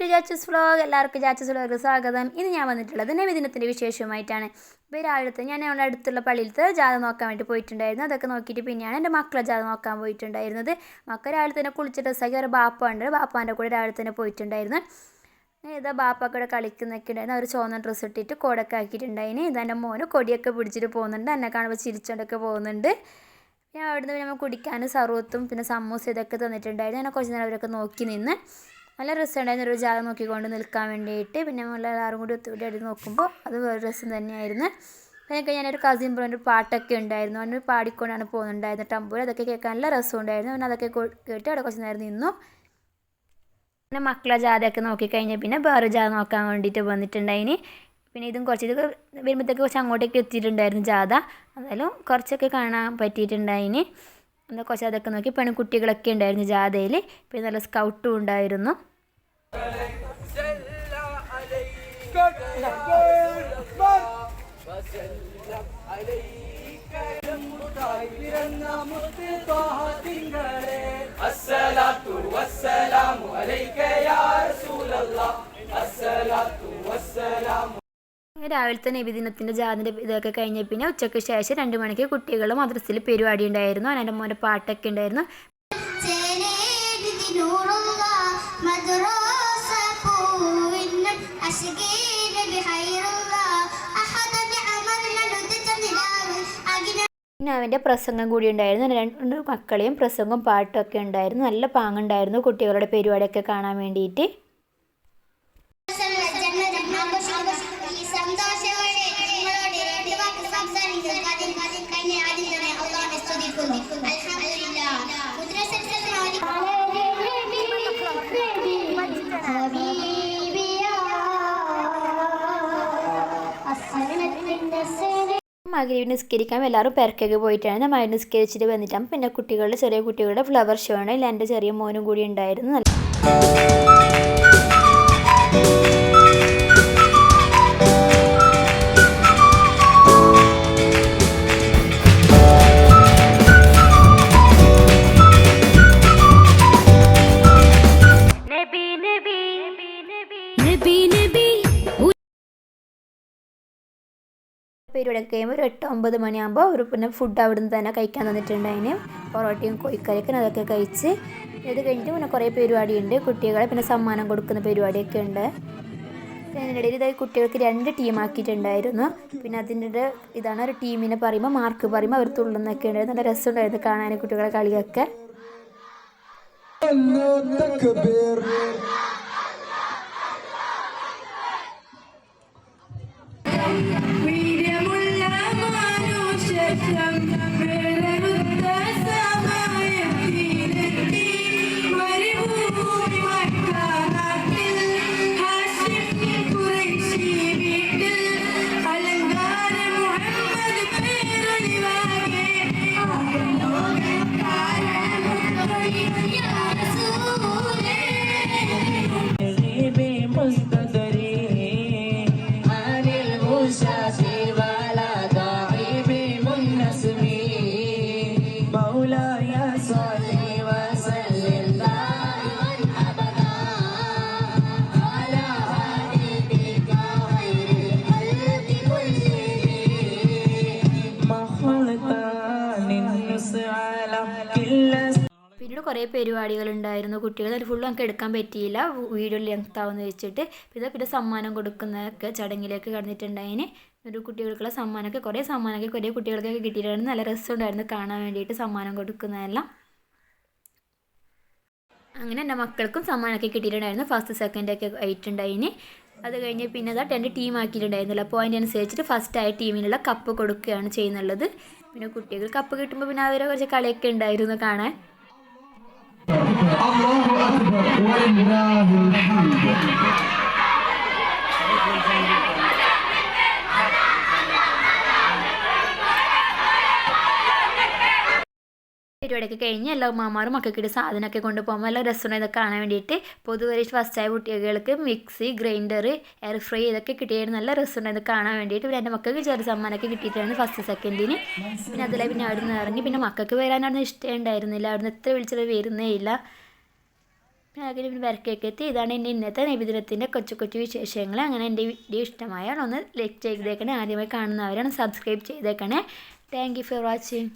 To ജാച്ചസ് vlog. എല്ലാവർക്കും ജാച്ചസ് vlog സ്വാഗതം. ഇന്ന് ഞാൻ വന്നിട്ടുള്ളത് നബിദിനത്തിൻ്റെ വിശേഷമായിട്ടാണ്. ഇപ്പോൾ രാവിലത്തെ ഞാൻ ഞങ്ങളുടെ അടുത്തുള്ള പള്ളിയിലത്തെ ജാഥ നോക്കാൻ വേണ്ടി പോയിട്ടുണ്ടായിരുന്നു. അതൊക്കെ നോക്കിയിട്ട് പിന്നെയാണ് എൻ്റെ മക്കളെ ജാഥ നോക്കാൻ പോയിട്ടുണ്ടായിരുന്നത്. മക്കൾ രാവിലെ തന്നെ കുളിച്ച ഡ്രസ്സാക്കി ഒരു ബാപ്പുണ്ട്, ബാപ്പാൻ്റെ കൂടെ രാവിലെ തന്നെ പോയിട്ടുണ്ടായിരുന്നു. ഇതാ ബാപ്പൊക്കെ കളിക്കുന്നൊക്കെ ഉണ്ടായിരുന്നു. അവർ ചുവന്ന ഡ്രസ്സ് ഇട്ടിട്ട് കോടൊക്കെ ആക്കിയിട്ടുണ്ടായിന്. ഇതെൻ്റെ മോന് കൊടിയൊക്കെ പിടിച്ചിട്ട് പോകുന്നുണ്ട്, എന്നെ കാണുമ്പോൾ ചിരിച്ചുകൊണ്ടൊക്കെ പോകുന്നുണ്ട്. ഞാൻ അവിടുന്ന് നമ്മൾ കുടിക്കാനും സർവത്തും പിന്നെ സമൂസ ഇതൊക്കെ തന്നിട്ടുണ്ടായിരുന്നു. ഞാൻ കുറച്ച് നേരം അവരൊക്കെ നോക്കി നിന്ന് നല്ല രസമുണ്ടായിരുന്നു ഒരു ജാഗ നോക്കിക്കൊണ്ട് നിൽക്കാൻ വേണ്ടിയിട്ട്. പിന്നെ നമ്മളെല്ലാവരും കൂടി ഒത്തുകൂടി അടി നോക്കുമ്പോൾ അത് വേറെ രസം തന്നെയായിരുന്നു. അതിനൊക്കെ ഞാനൊരു കസിൻ ബ്രോൻ്റെ പാട്ടൊക്കെ ഉണ്ടായിരുന്നു, അവന് പാടിക്കൊണ്ടാണ് പോകുന്നുണ്ടായിരുന്നത് ടമ്പൂർ. അതൊക്കെ കേൾക്കാൻ നല്ല രസമുണ്ടായിരുന്നു. അവൻ അതൊക്കെ കേട്ട് അവിടെ കുറച്ച് നേരം നിന്നു. പിന്നെ മക്കളെ ജാഥയൊക്കെ നോക്കിക്കഴിഞ്ഞാൽ പിന്നെ വേറെ ജാഥ നോക്കാൻ വേണ്ടിയിട്ട് വന്നിട്ടുണ്ടായിന്. പിന്നെ ഇതും കുറച്ച് ഇത് വരുമ്പോഴത്തേക്ക് കുറച്ച് അങ്ങോട്ടേക്ക് എത്തിയിട്ടുണ്ടായിരുന്നു ജാഥ. എന്നാലും കുറച്ചൊക്കെ കാണാൻ പറ്റിയിട്ടുണ്ടായിന്. എന്താ കുറച്ച് അതൊക്കെ നോക്കി പെൺകുട്ടികളൊക്കെ ഉണ്ടായിരുന്നു ജാഥയിൽ. പിന്നെ നല്ല സ്കൗട്ടും ഉണ്ടായിരുന്നു. രാവിലത്തെ നബിദിനത്തിൻ്റെ ജാഥൻ്റെ ഇതൊക്കെ കഴിഞ്ഞ പിന്നെ ഉച്ചയ്ക്ക് ശേഷം 2 മണിക്ക് കുട്ടികൾ മദ്രസയിൽ പരിപാടി ഉണ്ടായിരുന്നു. എൻ്റെ മോൻ്റെ പാട്ടൊക്കെ ഉണ്ടായിരുന്നു. പിന്നെ അവൻ്റെ പ്രസംഗം കൂടി ഉണ്ടായിരുന്നു. 2 മക്കളെയും പ്രസംഗവും പാട്ടൊക്കെ ഉണ്ടായിരുന്നു. നല്ല പാങ്ങുണ്ടായിരുന്നു കുട്ടികളുടെ പരിപാടിയൊക്കെ കാണാൻ വേണ്ടിയിട്ട്. മഗ്‌രിബ് നിസ്കരിക്കാൻ എല്ലാവരും പെരക്കൊക്കെ പോയിട്ടാണ്. മഗ്‌രിബ് നിസ്കരിച്ചിട്ട് വന്നിട്ടാകുമ്പോൾ പിന്നെ കുട്ടികളുടെ ചെറിയ കുട്ടികളുടെ ഫ്ലവർ ഷോ ആണ്. എൻ്റെ ചെറിയ മോനും കൂടി ഉണ്ടായിരുന്നു. പരിപാടിയൊക്കെ കഴിയുമ്പോൾ ഒരു 8-9 മണിയാകുമ്പോൾ ഒരു പിന്നെ ഫുഡ് അവിടുന്ന് തന്നെ കഴിക്കാൻ തന്നിട്ടുണ്ടായിന്. പൊറോട്ടയും കോഴിക്കറിയൊക്കെ അതൊക്കെ കഴിച്ച് ഇത് കഴിഞ്ഞിട്ട് പിന്നെ കുറേ പരിപാടിയുണ്ട്. കുട്ടികളെ പിന്നെ സമ്മാനം കൊടുക്കുന്ന പരിപാടിയൊക്കെ ഉണ്ട്. അതിനിടയിൽ ഇതായി കുട്ടികൾക്ക് 2 ടീമാക്കിയിട്ടുണ്ടായിരുന്നു. പിന്നെ അതിൻ്റെ ഇതാണ് ഒരു ടീമിനെ പറയുമ്പോൾ മാർക്ക് പറയുമ്പോൾ അവർ തുള്ളുന്നൊക്കെ ഉണ്ടായിരുന്നു. നല്ല രസമുണ്ടായിരുന്നു കാണാൻ കുട്ടികളെ കളിയൊക്കെ. പിന്നീട് കുറേ പരിപാടികളുണ്ടായിരുന്നു. കുട്ടികൾ അത് ഫുള്ള് നമുക്ക് എടുക്കാൻ പറ്റിയില്ല, വീഡിയോ ലെങ്ത് ആവുമെന്ന് വെച്ചിട്ട്. പിന്നെ സമ്മാനം കൊടുക്കുന്നതൊക്കെ ചടങ്ങിലേക്ക് കടന്നിട്ടുണ്ടായിന്. ഒരു കുട്ടികൾക്കുള്ള സമ്മാനമൊക്കെ കുറേ കുട്ടികൾക്കൊക്കെ കിട്ടിയിട്ടുണ്ടായിരുന്നു. നല്ല രസമുണ്ടായിരുന്നു കാണാൻ വേണ്ടിയിട്ട് സമ്മാനം കൊടുക്കുന്നതെല്ലാം. അങ്ങനെ എൻ്റെ മക്കൾക്കും സമ്മാനമൊക്കെ കിട്ടിയിട്ടുണ്ടായിരുന്നു. ഫസ്റ്റ് സെക്കൻഡൊക്കെ ആയിട്ടുണ്ടായിന്. അത് കഴിഞ്ഞ് പിന്നെ അതാ 2 ടീം ആക്കിയിട്ടുണ്ടായിരുന്നില്ല. പോയിൻ്റ് അനുസരിച്ചിട്ട് ഫസ്റ്റായ ടീമിനുള്ള കപ്പ് കൊടുക്കുകയാണ് ചെയ്യുന്നുള്ളത്. പിന്നെ കുട്ടികൾ കപ്പ് കിട്ടുമ്പോൾ പിന്നെ അവരെ കുറച്ച് കളിയൊക്കെ ഉണ്ടായിരുന്നു കാണാൻ. പരിപാടിയൊക്കെ കഴിഞ്ഞ് എല്ലാ ഉമ്മമാരും മക്കൾക്കിട്ട് സാധനമൊക്കെ കൊണ്ടുപോകുമ്പോൾ നല്ല രസമാണ് ഇതൊക്കെ കാണാൻ വേണ്ടിയിട്ട്. പൊതുവരെ ഫസ്റ്റായ കുട്ടികൾക്ക് മിക്സി, ഗ്രൈൻഡർ, എയർ ഫ്രൈ ഇതൊക്കെ കിട്ടിയായിരുന്നു. നല്ല രസമുണ്ട് ഇത് കാണാൻ വേണ്ടിയിട്ട്. പിന്നെ എൻ്റെ മക്കൾക്ക് ചെറിയ സമ്മാനമൊക്കെ കിട്ടിയിട്ടായിരുന്നു ഫസ്റ്റ് സെക്കൻഡിന്. പിന്നെ അതിലെ പിന്നെ അവിടെ നിന്ന് ഇറങ്ങി. പിന്നെ മക്കൾക്ക് വരാനൊന്നും ഇഷ്ടം ഉണ്ടായിരുന്നില്ല. അവിടെ നിന്ന് എത്ര വിളിച്ചത് വരുന്നേ ഇല്ല. അങ്ങനെ പിന്നെ വരക്കൊക്കെ എത്തി. ഇതാണ് എൻ്റെ ഇന്നത്തെ നബിദിനത്തിൻ്റെ കൊച്ചു കൊച്ചു വിശേഷങ്ങൾ. അങ്ങനെ എൻ്റെ വീഡിയോ ഇഷ്ടമായാൽ ഒന്ന് ലൈക്ക് ചെയ്തേക്കണേ. ആദ്യമായി കാണുന്നവരാണ് സബ്സ്ക്രൈബ് ചെയ്തേക്കണേ. Thank you for watching.